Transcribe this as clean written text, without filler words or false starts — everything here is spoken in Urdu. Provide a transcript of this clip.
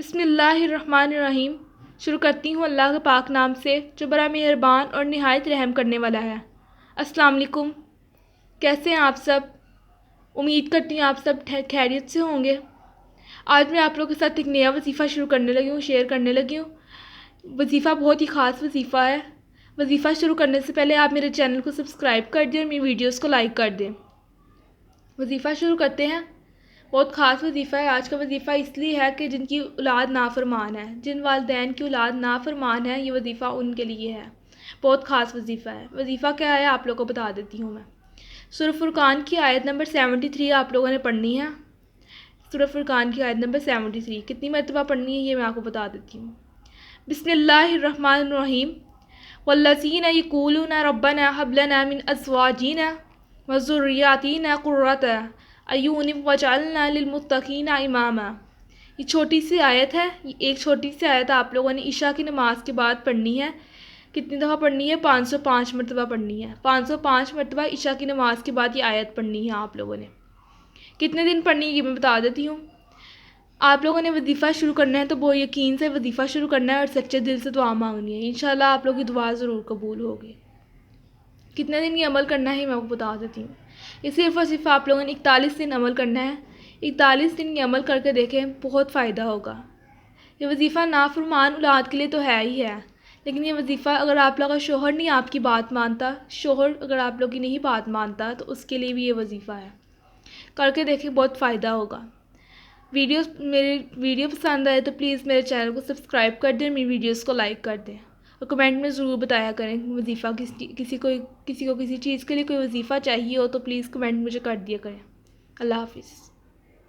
بسم اللہ الرحمن الرحیم۔ شروع کرتی ہوں اللہ کے پاک نام سے جو بڑا مہربان اور نہایت رحم کرنے والا ہے۔ السلام علیکم، کیسے ہیں آپ سب؟ امید کرتی ہوں آپ سب خیریت سے ہوں گے۔ آج میں آپ لوگوں کے ساتھ ایک نیا وظیفہ شروع کرنے لگی ہوں، شیئر کرنے لگی ہوں۔ وظیفہ بہت ہی خاص وظیفہ ہے۔ وظیفہ شروع کرنے سے پہلے آپ میرے چینل کو سبسکرائب کر دیں اور میری ویڈیوز کو لائک کر دیں۔ وظیفہ شروع کرتے ہیں۔ بہت خاص وظیفہ ہے۔ آج کا وظیفہ اس لیے ہے کہ جن کی اولاد نافرمان ہے، جن والدین کی اولاد نافرمان ہے، یہ وظیفہ ان کے لیے ہے۔ بہت خاص وظیفہ ہے۔ وظیفہ کیا ہے آپ لوگوں کو بتا دیتی ہوں میں۔ سورہ فرقان کی آیت نمبر 73 آپ لوگوں نے پڑھنی ہے۔ سورہ فرقان کی آیت نمبر 73 کتنی مرتبہ پڑھنی ہے یہ میں آپ کو بتا دیتی ہوں۔ بسم اللہ الرحمن الرحیم۔ والذین یقولون ربنا هب لنا من ازواجنا وذریاتنا قرۃ اعین واجعلنا للمتقین اماما۔ یہ چھوٹی سی آیت ہے، یہ ایک چھوٹی سی آیت آپ لوگوں نے عشاء کی نماز کے بعد پڑھنی ہے۔ کتنی دفعہ پڑھنی ہے؟ 505 مرتبہ پڑھنی ہے۔ 505 مرتبہ عشاء کی نماز کے بعد یہ آیت پڑھنی ہے آپ لوگوں نے۔ کتنے دن پڑھنی ہے یہ میں بتا دیتی ہوں۔ آپ لوگوں نے وظیفہ شروع کرنا ہے تو وہ یقین سے وظیفہ شروع کرنا ہے اور سچے دل سے دعا مانگنی ہے۔ انشاءاللہ آپ لوگوں کی دعا ضرور قبول ہوگی۔ کتنے دن یہ عمل کرنا ہے میں آپ کو بتا دیتی ہوں۔ یہ صرف اور صرف آپ لوگوں نے 41 دن عمل کرنا ہے۔ 41 دن یہ عمل کر کے دیکھیں، بہت فائدہ ہوگا۔ یہ وظیفہ نافرمان اولاد کے لیے تو ہے ہی ہے، لیکن یہ وظیفہ اگر آپ لوگوں کا شوہر نہیں آپ کی بات مانتا، شوہر اگر آپ لوگوں کی نہیں بات مانتا تو اس کے لیے بھی یہ وظیفہ ہے۔ کر کے دیکھیں، بہت فائدہ ہوگا۔ میری ویڈیو پسند آئے تو پلیز میرے چینل کو سبسکرائب کر دیں، میری ویڈیوز کو لائک کر دیں اور کمنٹ میں ضرور بتایا کریں وظیفہ کسی کو کسی چیز کے لیے کوئی وظیفہ چاہیے ہو تو پلیز کمنٹ مجھے کر دیا کریں۔ اللہ حافظ۔